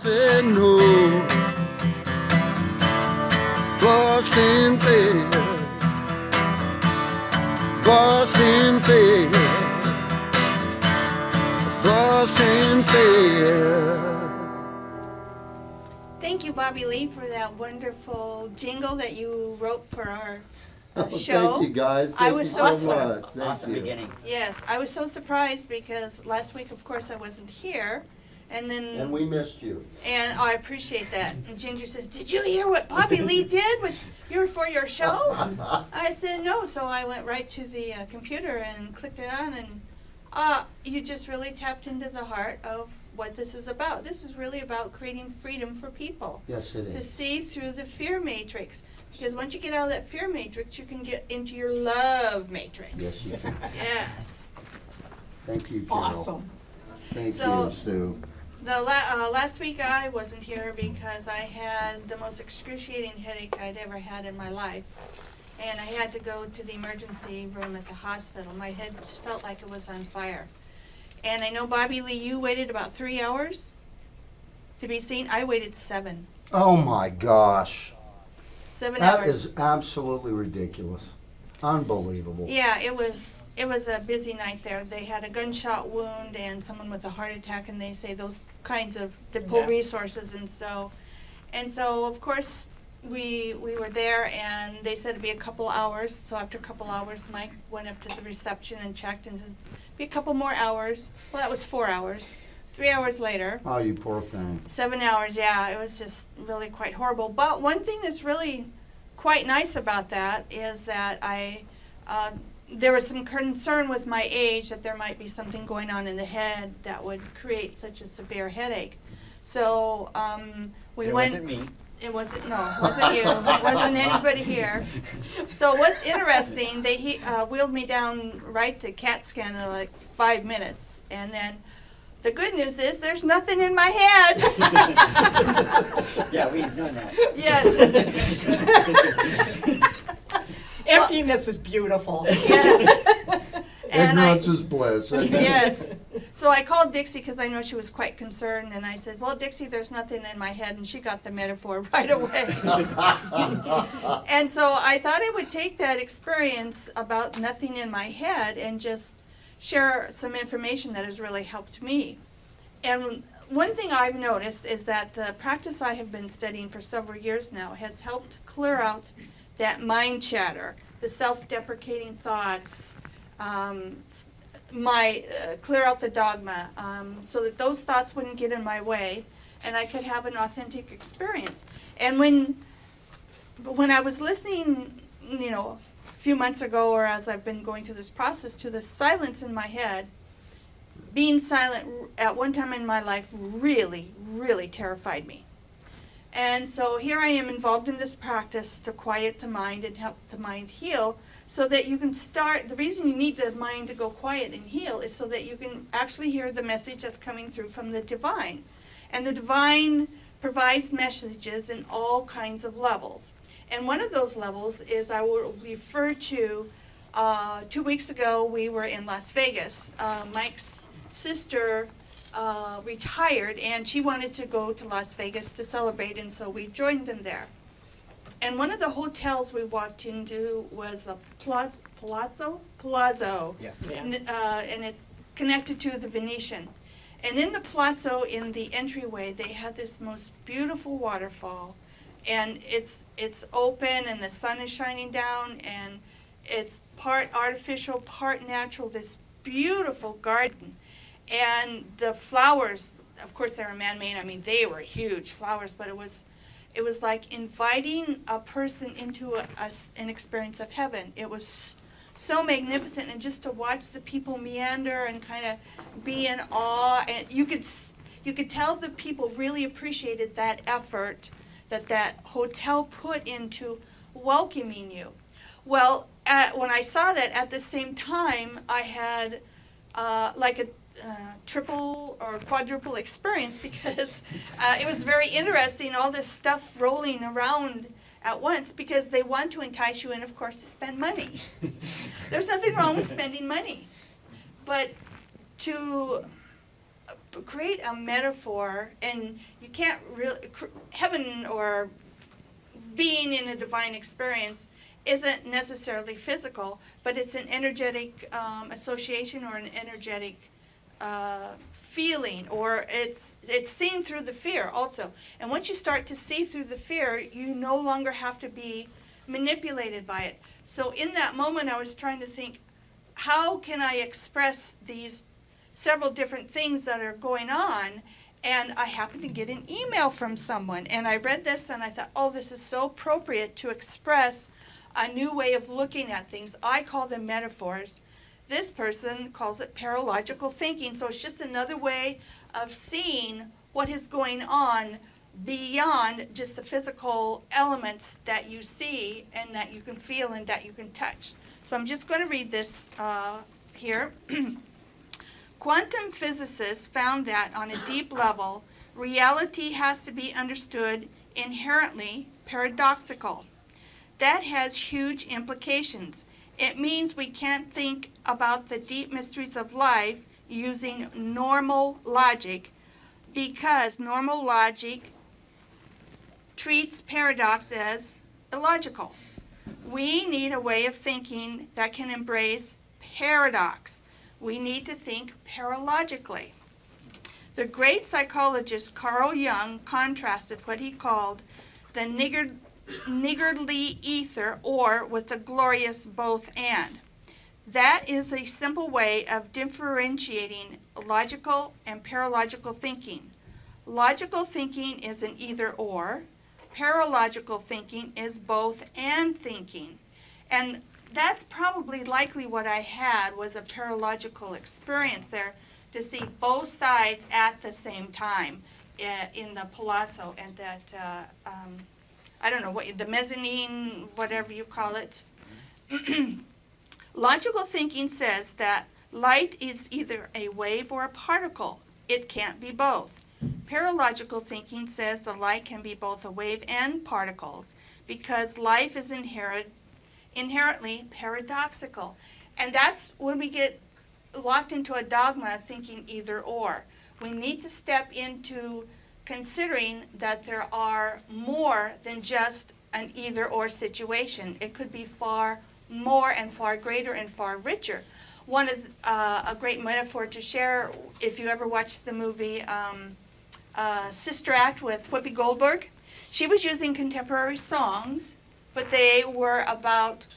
said no. Boston Fair, Boston Fair, Boston Fair. Thank you, Bobby Lee, for that wonderful jingle that you wrote for our Oh, show. thank you, guys. I Thank was you so so much. Thank Awesome you. beginning. Yes, I was so surprised because last week, of course, I wasn't here. And then, And we missed you. and I appreciate that. And Ginger says, "Did you hear what Bobby Lee did for your show?" I said, "No." So I went right to the computer and clicked it on, and you just really tapped into the heart of what this is about. This is really about creating freedom for people Yes, it to is. see through the fear matrix. Because once you get out of that fear matrix, you can get into your love matrix. Yes, you can. Yes. Thank you, Carol. Awesome. Thank So- you, Sue. The last week I wasn't here because I had the most excruciating headache I'd ever had in my life. And I had to go to the emergency room at the hospital. My head felt like it was on fire. And I know, Bobby Lee, you waited about 3 hours to be seen. I waited 7. Oh, my gosh. 7 That hours. is absolutely ridiculous. Unbelievable. Yeah, it was a busy night there. They had a gunshot wound and someone with a heart attack, and they say those kinds of, they pull Yeah. resources, and so of course we were there, and they said it'd be a couple hours. So after a couple hours, Mike went up to the reception and checked and said, "Be a couple more hours." Well, that was 4 hours. 3 hours later. Oh, you poor thing. 7 hours, yeah, it was just really quite horrible. But one thing that's really quite nice about that is that there was some concern with my age that there might be something going on in the head that would create such a severe headache. So we It went. wasn't me. It wasn't, no, it wasn't you, it wasn't anybody here. So what's interesting, they wheeled me down right to CAT scan in like 5 minutes, and then the good news is there's nothing in my head. Yeah, we've done that. Yes, Emptiness is beautiful. yes. And Ignorance is bliss. yes. So I called Dixie because I know she was quite concerned, and I said, "Well, Dixie, there's nothing in my head," and she got the metaphor right away. And so I thought I would take that experience about nothing in my head and just share some information that has really helped me. And one thing I've noticed is that the practice I have been studying for several years now has helped clear out that mind chatter, the self-deprecating thoughts, clear out the dogma, so that those thoughts wouldn't get in my way and I could have an authentic experience. And when I was listening, a few months ago, or as I've been going through this process, to the silence in my head, being silent at one time in my life really, really terrified me. And so here I am involved in this practice to quiet the mind and help the mind heal, so that you can start. The reason you need the mind to go quiet and heal is so that you can actually hear the message that's coming through from the divine. And the divine provides messages in all kinds of levels. And one of those levels is, I will refer to, 2 weeks ago we were in Las Vegas. Mike's sister retired, and she wanted to go to Las Vegas to celebrate, and so we joined them there. And one of the hotels we walked into was a Palazzo, Yeah. and it's connected to the Venetian. And in the Palazzo, in the entryway, they had this most beautiful waterfall, and it's open, and the sun is shining down, and it's part artificial, part natural, this beautiful garden. And the flowers, of course they were man-made, I mean they were huge flowers, but it was like inviting a person into an experience of heaven. It was so magnificent, and just to watch the people meander and kind of be in awe, and you could tell the people really appreciated that effort that hotel put into welcoming you. Well, when I saw that, at the same time, I had like a triple or quadruple experience, because it was very interesting, all this stuff rolling around at once, because they want to entice you in, of course, to spend money. There's nothing wrong with spending money, but to create a metaphor, and you can't really, heaven or being in a divine experience isn't necessarily physical, but it's an energetic association or an energetic feeling, or it's seen through the fear also. And once you start to see through the fear, you no longer have to be manipulated by it. So in that moment, I was trying to think, how can I express these several different things that are going on? And I happened to get an email from someone, and I read this and I thought, oh, this is so appropriate to express a new way of looking at things. I call them metaphors. This person calls it paralogical thinking. So it's just another way of seeing what is going on beyond just the physical elements that you see and that you can feel and that you can touch. So I'm just going to read this here. Quantum physicists found that on a deep level, reality has to be understood inherently paradoxical. That has huge implications. It means we can't think about the deep mysteries of life using normal logic, because normal logic treats paradox as illogical. We need a way of thinking that can embrace paradox. We need to think paralogically. The great psychologist Carl Jung contrasted what he called the niggardly ether, or with the glorious both and. That is a simple way of differentiating logical and paralogical thinking. Logical thinking is an either or. Paralogical thinking is both and thinking. And that's probably likely what I had, was a paralogical experience there, to see both sides at the same time in the palazzo, and that I don't know what the mezzanine, whatever you call it. Logical thinking says that light is either a wave or a particle. It can't be both. Paralogical thinking says the light can be both a wave and particles, because life is inherently paradoxical. And that's when we get locked into a dogma thinking either or. We need to step into considering that there are more than just an either or situation. It could be far more and far greater and far richer. One of a great metaphor to share, if you ever watched the movie Sister Act with Whoopi Goldberg, she was using contemporary songs, but they were about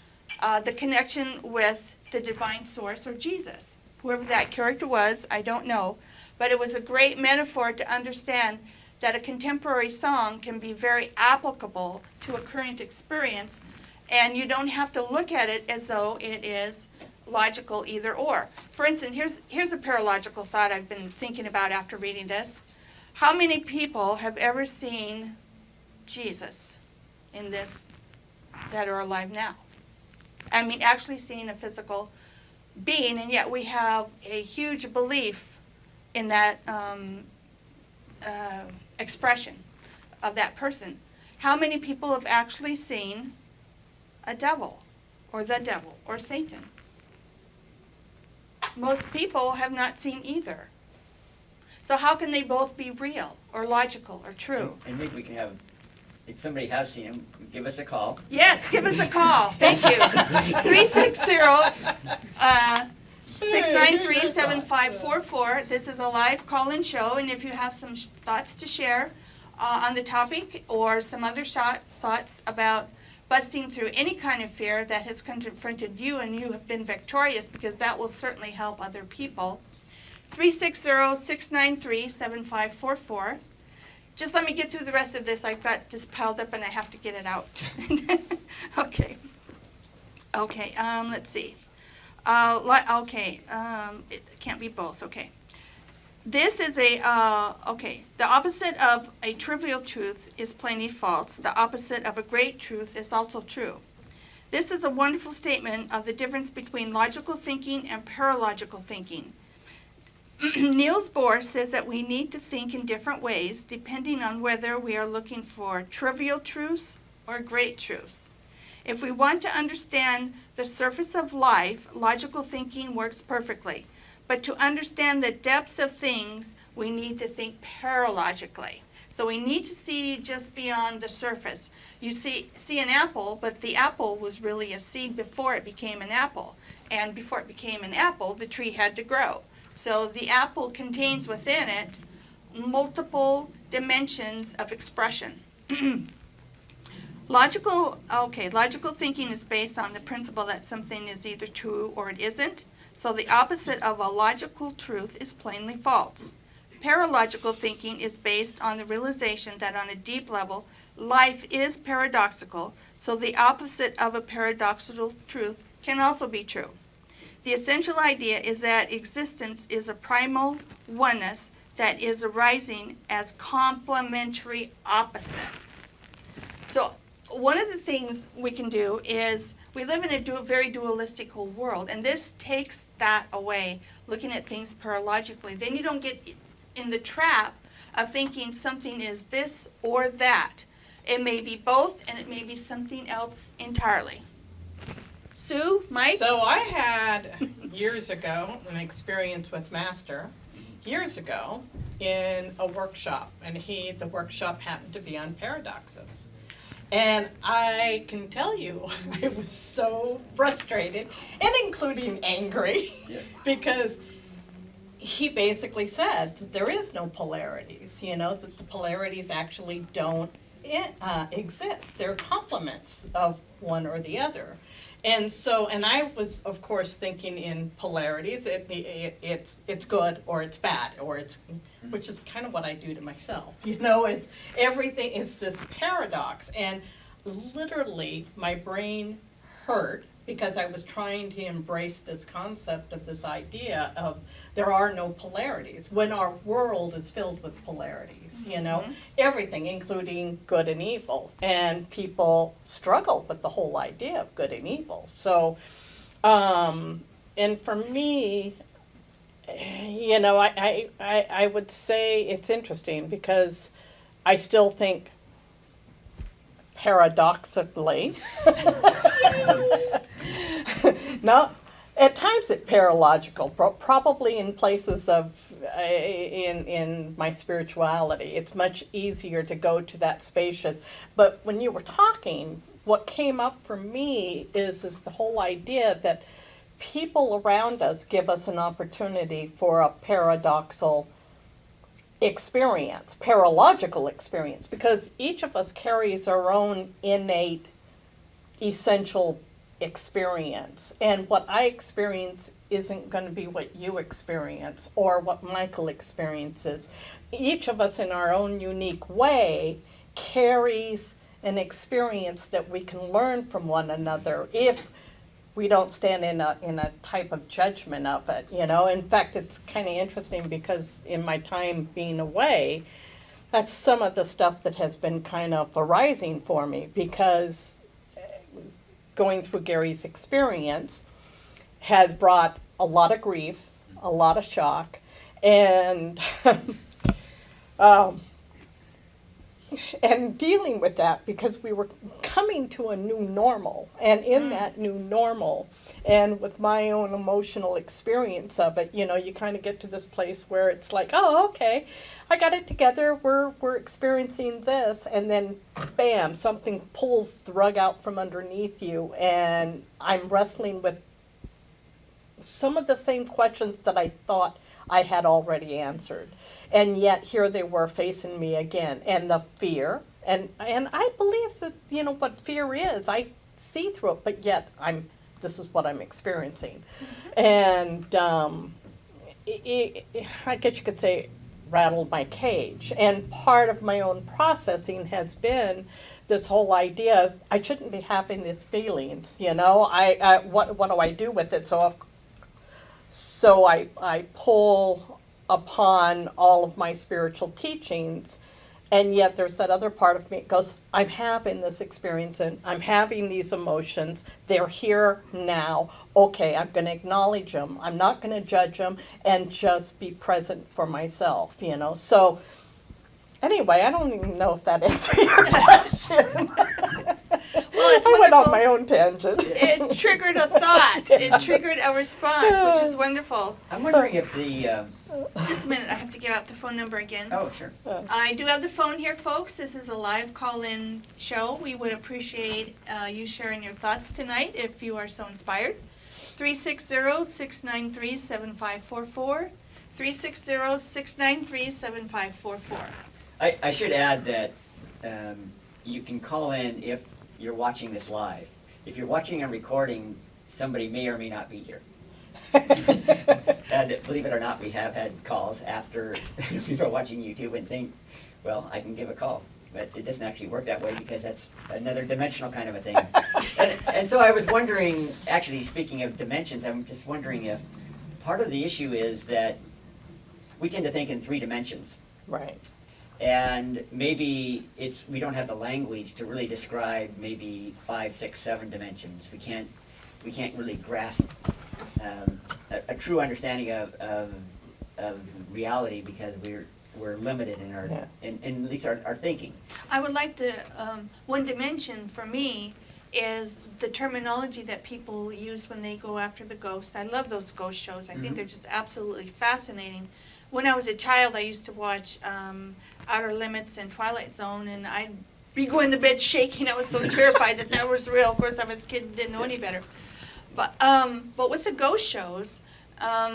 the connection with the divine source, or Jesus. Whoever that character was, I don't know, but it was a great metaphor to understand that a contemporary song can be very applicable to a current experience, and you don't have to look at it as though it is logical either or. For instance, here's a paralogical thought I've been thinking about after reading this. How many people have ever seen Jesus in this that are alive now? I mean, actually seeing a physical being, and yet we have a huge belief in that expression of that person. How many people have actually seen a devil, or the devil, or Satan? Most people have not seen either. So how can they both be real, or logical, or true? And maybe we can have, if somebody has seen him, give us a call. Yes, give us a call. Thank you. 360-693-7544. This is a live call-in show, and if you have some thoughts to share on the topic, or some other thoughts about busting through any kind of fear that has confronted you and you have been victorious, because that will certainly help other people. 360-693-7544. Just let me get through the rest of this. I've got this piled up and I have to get it out. Okay. Okay, let's see. It can't be both. Okay. This is the opposite of a trivial truth is plainly false. The opposite of a great truth is also true. This is a wonderful statement of the difference between logical thinking and paralogical thinking. Niels Bohr says that we need to think in different ways depending on whether we are looking for trivial truths or great truths. If we want to understand the surface of life, logical thinking works perfectly. But to understand the depths of things, we need to think paralogically. So we need to see just beyond the surface. You see an apple, but the apple was really a seed before it became an apple. And before it became an apple, the tree had to grow. So the apple contains within it multiple dimensions of expression. Logical thinking is based on the principle that something is either true or it isn't. So the opposite of a logical truth is plainly false. Paralogical thinking is based on the realization that on a deep level, life is paradoxical, so the opposite of a paradoxical truth can also be true. The essential idea is that existence is a primal oneness that is arising as complementary opposites. So one of the things we can do is, we live in a very dualistic world, and this takes that away, looking at things paralogically. Then you don't get in the trap of thinking something is this or that. It may be both, and it may be something else entirely. Sue, Mike? So I had, years ago, an experience with Master, years ago, in a workshop, and the workshop happened to be on paradoxes. And I can tell you, I was so frustrated, and including angry, Yeah. because he basically said that there is no polarities, that the polarities actually don't exist. They're complements of one or the other. And so, and I was, of course, thinking in polarities, it's good or it's bad, which is kind of what I do to myself. It's everything is this paradox. And literally, my brain hurt because I was trying to embrace this concept of this idea of there are no polarities when our world is filled with polarities, everything, including good and evil. And people struggle with the whole idea of good and evil. So, and for me, I would say it's interesting because I still think paradoxically, no, at times it's paralogical, probably in places of, in my spirituality, it's much easier to go to that spacious. But when you were talking, what came up for me is the whole idea that people around us give us an opportunity for a paradoxical experience, paralogical experience, because each of us carries our own innate, essential experience. And what I experience isn't going to be what you experience or what Michael experiences. Each of us in our own unique way carries an experience that we can learn from one another if we don't stand in a type of judgment of it, In fact, it's kind of interesting because in my time being away, that's some of the stuff that has been kind of arising for me, because going through Gary's experience has brought a lot of grief, a lot of shock, and and dealing with that because we were coming to a new normal. And in that new normal, and with my own emotional experience of it, you kind of get to this place where it's like, oh, okay, I got it together, we're experiencing this, and then bam, something pulls the rug out from underneath you, and I'm wrestling with some of the same questions that I thought I had already answered. And yet here they were facing me again. And the fear, and I believe that, what fear is, I see through it, but yet this is what I'm experiencing. And I guess you could say rattled my cage. And part of my own processing has been this whole idea of I shouldn't be having these feelings, what do I do with it? So I pull upon all of my spiritual teachings, and yet there's that other part of me that goes, I'm having this experience and I'm having these emotions. They're here now. Okay, I'm going to acknowledge them. I'm not going to judge them and just be present for myself, So anyway, I don't even know if that answered your question. Well, it's I went on wonderful. my own tangent. It triggered a thought. It triggered a response, which is wonderful. I'm wondering if the, Just a minute, I have to give out the phone number again. oh, sure. I do have the phone here, folks. This is a live call-in show. We would appreciate you sharing your thoughts tonight if you are so inspired. 360-693-7544. 360-693-7544. I should add that you can call in if you're watching this live. If you're watching a recording, somebody may or may not be here. And believe it or not, we have had calls after people are watching YouTube and think, well, I can give a call. But it doesn't actually work that way because that's another dimensional kind of a thing. And so I was wondering, actually speaking of dimensions, I'm just wondering if part of the issue is that we tend to think in 3 dimensions. Right. And maybe we don't have the language to really describe maybe 5, 6, 7 dimensions. We can't really grasp a true understanding of reality because we're limited in our, Yeah. in at least our thinking. I would like to, one dimension for me is the terminology that people use when they go after the ghost. I love those ghost shows. I think Mhm. they're just absolutely fascinating. When I was a child, I used to watch Outer Limits and Twilight Zone, and I'd be going to bed shaking. I was so terrified that was real. Of course, I was a kid and didn't know any better. But with the ghost shows,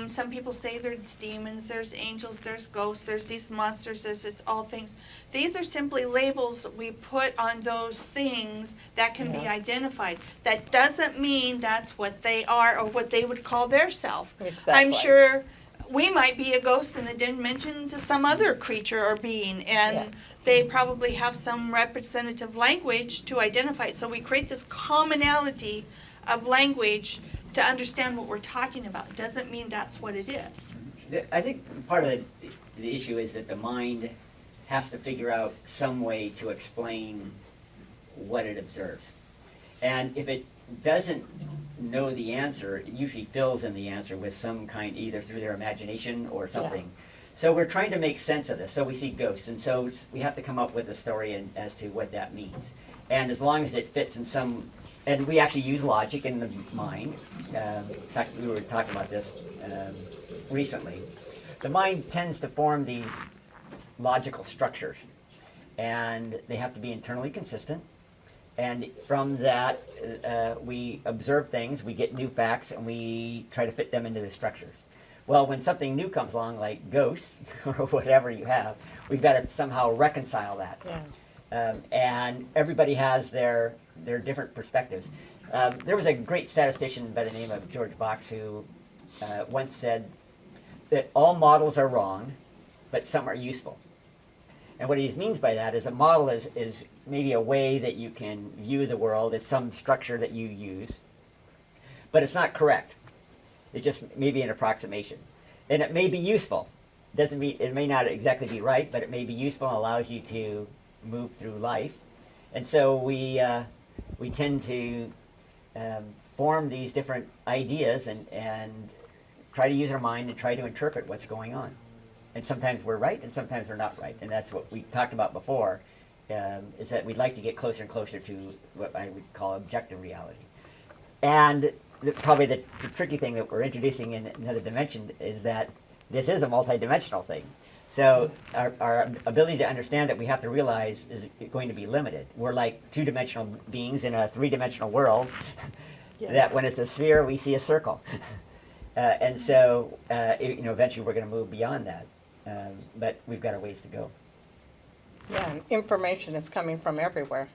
some people say there's demons, there's angels, there's ghosts, there's these monsters, there's this all things. These are simply labels we put on those things that can be Yeah. identified. That doesn't mean that's what they are or what they would call their self. Exactly. I'm sure we might be a ghost in a dimension to some other creature or being, and Yeah. they probably have some representative language to identify it. So we create this commonality of language to understand what we're talking about. Doesn't mean that's what it is. I think part of the issue is that the mind has to figure out some way to explain what it observes. And if it doesn't know the answer, it usually fills in the answer with some kind, either through their imagination or something. So we're trying to make sense of this. So we see ghosts, and so we have to come up with a story as to what that means. And as long as it fits in some, and we actually use logic in the mind. In fact, we were talking about this recently. The mind tends to form these logical structures, and they have to be internally consistent. And from that, we observe things, we get new facts, and we try to fit them into the structures. Well, when something new comes along, like ghosts or whatever you have, we've got to somehow reconcile that. Yeah. And everybody has their different perspectives. There was a great statistician by the name of George Box who once said that all models are wrong, but some are useful. And what he means by that is a model is maybe a way that you can view the world. It's some structure that you use, but it's not correct. It's just maybe an approximation. And it may be useful. Doesn't mean, it may not exactly be right, but it may be useful and allows you to move through life. And so we tend to form these different ideas and try to use our mind and try to interpret what's going on. And sometimes we're right, and sometimes we're not right. And that's what we talked about before, is that we'd like to get closer and closer to what I would call objective reality. And probably the tricky thing that we're introducing in another dimension is that this is a multidimensional thing. So our ability to understand that we have to realize is going to be limited. We're like two-dimensional beings in a three-dimensional world, Yeah. that when it's a sphere, we see a circle. And so, eventually we're going to move beyond that. But we've got a ways to go. Yeah, and information is coming from everywhere.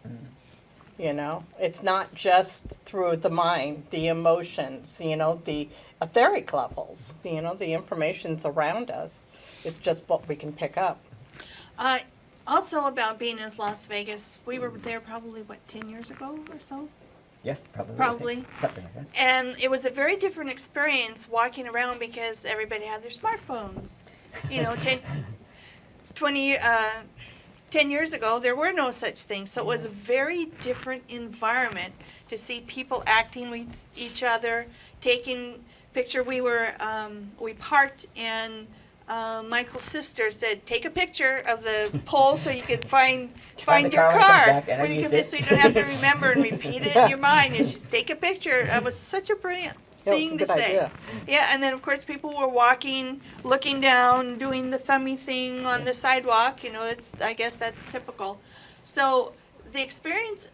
You know, it's not just through the mind, the emotions, the etheric levels, the information's around us. It's just what we can pick up. Also about being in Las Vegas, we were there probably, 10 years ago or so? Yes, probably. I think Probably. something like that. And it was a very different experience walking around because everybody had their smartphones. 10 years ago, there were no such things. So it was a very different environment to see people acting with each other, taking picture. We parked in Michael's sister said, take a picture of the pole so you can find Find the your car when it comes car. back, and I when you used can- it. So you don't have to remember and repeat it in your mind. It's just take a picture. That was such a brilliant Yeah, it's a thing to good say. idea. Yeah, and then of course people were walking, looking down, doing the thummy thing on the sidewalk. You know, I guess that's typical. So the experience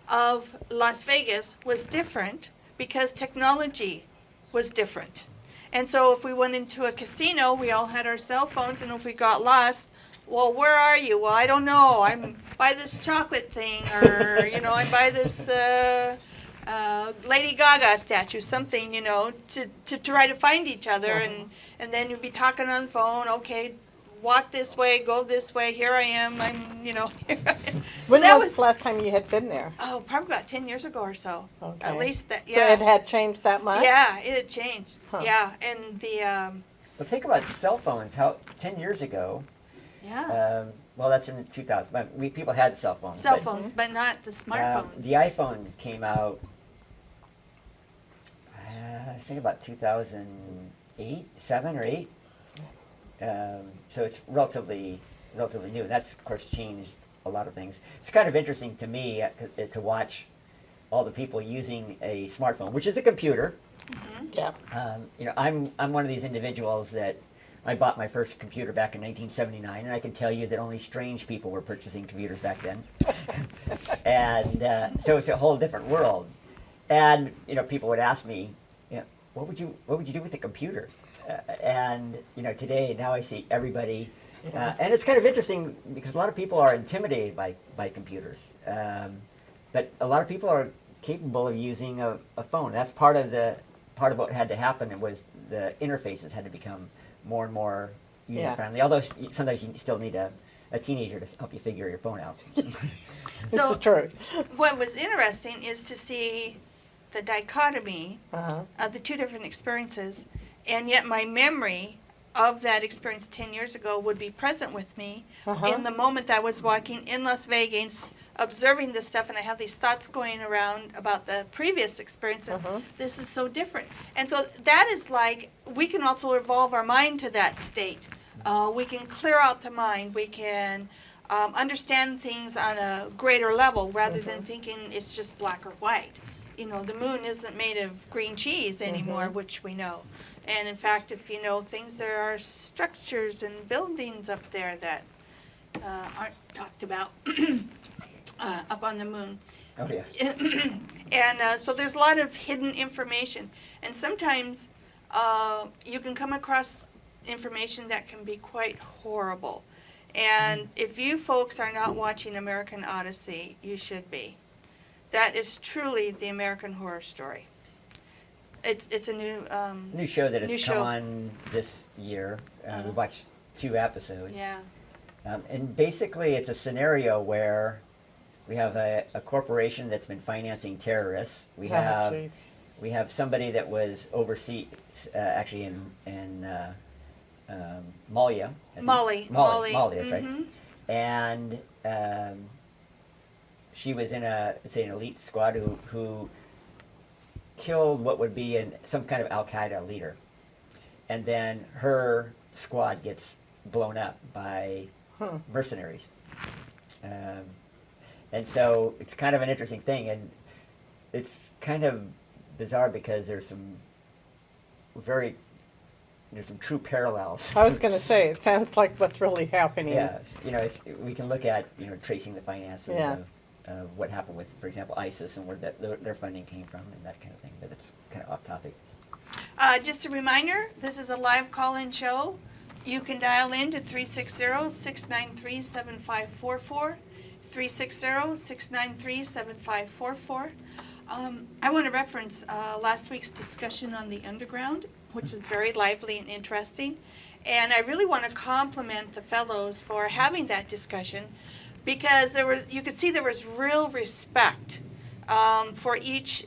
of Las Vegas was different because technology was different. And so if we went into a casino, we all had our cell phones, and if we got lost, well, where are you? Well, I don't know. I'm by this chocolate thing, or, you know, I'm by this Lady Gaga statue, something, you know, to try to find each other. And then you'd be talking on the phone, okay, walk this way, go this way, here I am, I'm, you know. So When that was the last time you had been there? Oh, probably about 10 years ago or so. Okay. At least that, So yeah. it had changed that much? Yeah, it had changed. Huh. Yeah, and the, Well, think about cell phones. How 10 years ago, yeah, well, that's in 2000. But people had cell phones. cell but, phones, but not the smartphones. the iPhone came out. I think about 2008, 7 or 8. So it's relatively new. That's of course changed a lot of things. It's kind of interesting to me to watch all the people using a smartphone, which is a computer. Yeah. You know, I'm one of these individuals that I bought my first computer back in 1979, and I can tell you that only strange people were purchasing computers back then. And so it's a whole different world. And you know, people would ask me, you know, what would you do with a computer? And you know, today now I see everybody, and it's kind of interesting because a lot of people are intimidated by computers, but a lot of people are capable of using a phone. That's part of what had to happen. It was the interfaces had to become more and more user friendly. Although sometimes you still need a teenager to help you figure your phone out. So It's true. what was interesting is to see the dichotomy Uh-huh. of the two different experiences, and yet my memory of that experience 10 years ago would be present with me Uh-huh. in the moment I was walking in Las Vegas, observing this stuff, and I have these thoughts going around about the previous experience, and Uh-huh. this is so different. And so that is like, we can also evolve our mind to that state. We can clear out the mind. We can understand things on a greater level rather than thinking it's just black or white. You know, the moon isn't made of green cheese anymore, which we know. And in fact, if you know things, there are structures and buildings up there that aren't talked about up on the moon. Oh yeah. And so there's a lot of hidden information. And sometimes you can come across information that can be quite horrible. And if you folks are not watching American Odyssey, you should be. That is truly the American Horror Story. It's a new New show that has New come show. on this year. We Uh-huh. watched 2 episodes. yeah. And basically, it's a scenario where we have a corporation that's been financing terrorists. We Oh, have geez. we have somebody that was overseas, actually in Malia. I think. Molly. Molly, that's right. Mhm. And she was in an elite squad who killed what would be some kind of Al Qaeda leader, and then her squad gets blown up by mercenaries, and so it's kind of an interesting thing, and it's kind of bizarre because there's some true parallels. I was going to say, it sounds like what's really happening. Yeah, you know, we can look at tracing the finances Yeah. of what happened with, for example, ISIS and where their funding came from and that kind of thing. But it's kind of off topic. Just a reminder, this is a live call-in show. You can dial in to 360-693-7544, 360-693-7544. I want to reference last week's discussion on the underground, which was very lively and interesting. And I really want to compliment the fellows for having that discussion, because you could see there was real respect for each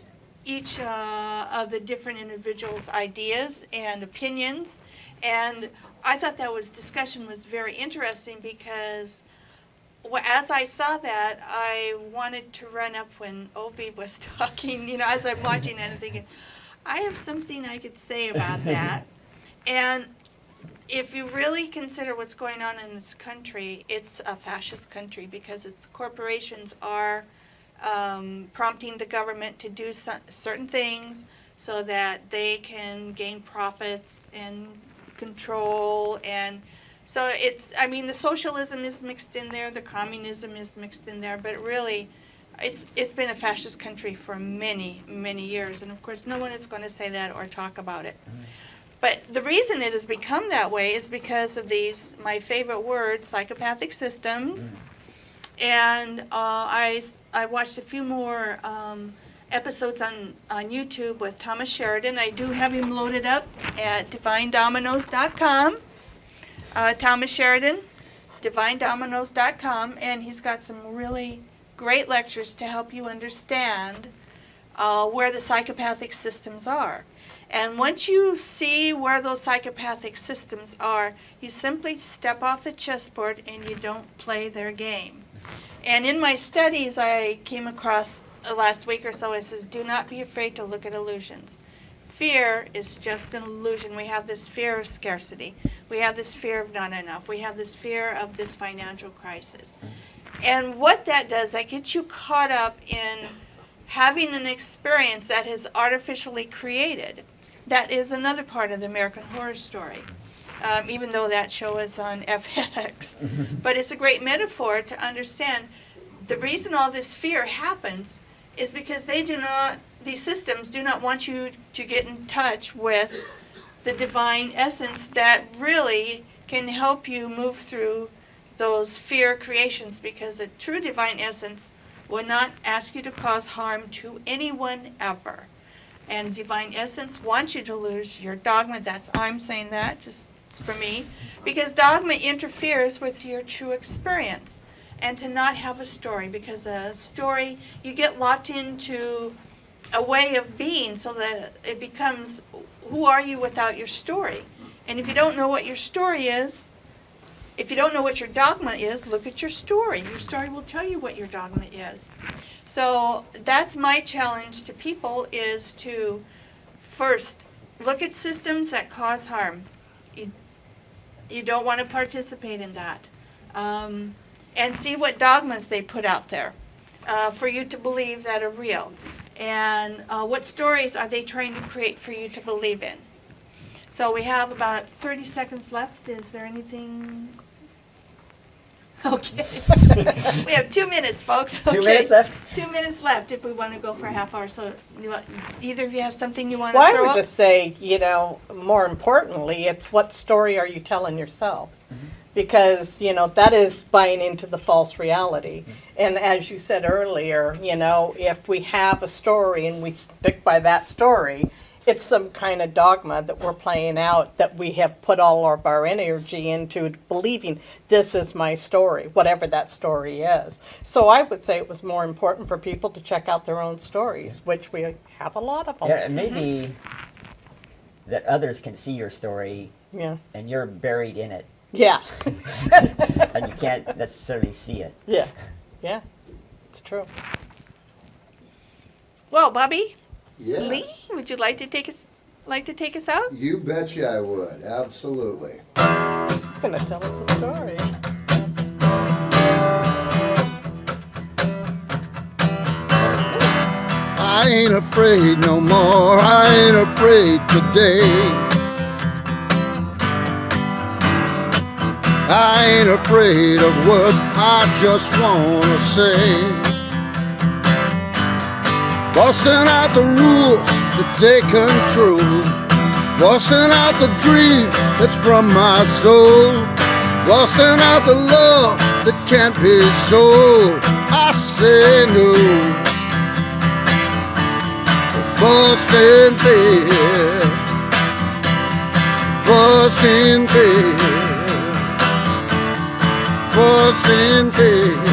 of the different individuals' ideas and opinions. And I thought discussion was very interesting because as I saw that, I wanted to run up when Obi was talking, as I'm watching that and thinking, I have something I could say about that. And if you really consider what's going on in this country, it's a fascist country because its corporations are prompting the government to do certain things so that they can gain profits and control. And so it's, I mean, the socialism is mixed in there, the communism is mixed in there, but really it's been a fascist country for many, many years. And of course, no one is going to say that or talk about it. But the reason it has become that way is because of these, my favorite word, psychopathic systems. And I watched a few more episodes on YouTube with Thomas Sheridan. I do have him loaded up at DivineDominoes.com. Thomas Sheridan, DivineDominoes.com. And he's got some really great lectures to help you understand where the psychopathic systems are. And once you see where those psychopathic systems are, you simply step off the chessboard and you don't play their game. And in my studies, I came across last week or so, it says, do not be afraid to look at illusions. Fear is just an illusion. We have this fear of scarcity. We have this fear of not enough. We have this fear of this financial crisis. And what that does, that gets you caught up in having an experience that is artificially created. That is another part of the American Horror Story, even though that show is on FX. But it's a great metaphor to understand the reason all this fear happens is because these systems do not want you to get in touch with the divine essence that really can help you move through those fear creations, because the true divine essence will not ask you to cause harm to anyone ever. And divine essence wants you to lose your dogma. I'm saying that just for me, because dogma interferes with your true experience. And to not have a story, because a story, you get locked into a way of being so that it becomes, who are you without your story? And if you don't know what your story is, if you don't know what your dogma is, look at your story. Your story will tell you what your dogma is. So that's my challenge to people, is to first look at systems that cause harm. You don't want to participate in that. And see what dogmas they put out there for you to believe that are real. And what stories are they trying to create for you to believe in. So we have about 30 seconds left. Is there anything? Okay. We have 2 minutes, folks. Okay. 2 minutes left? 2 minutes left if we want to go for a half hour. So either of you have something you want Well, to I throw would up? just say, more importantly, it's what story are you telling yourself? Because, that is buying into the false reality. And as you said earlier, if we have a story and we stick by that story, it's some kind of dogma that we're playing out, that we have put all of our energy into believing this is my story, whatever that story is. So I would say it was more important for people to check out their own stories, which we have a lot of them. Yeah, and maybe that others can see your story Yeah. and you're buried in it Yeah. and you can't necessarily see it. Yeah. Yeah. It's true. Well, Bobby, Yes. Lee, would you like to take us out? You betcha I would. Absolutely. He's going to tell us a story. I ain't afraid no more. I ain't afraid today. I ain't afraid of words I just wanna say. Busting out the rules that they control, busting out the dream that's from my soul, busting out the love that can't be sold. I say no. Busting fear, busting fear, busting fear.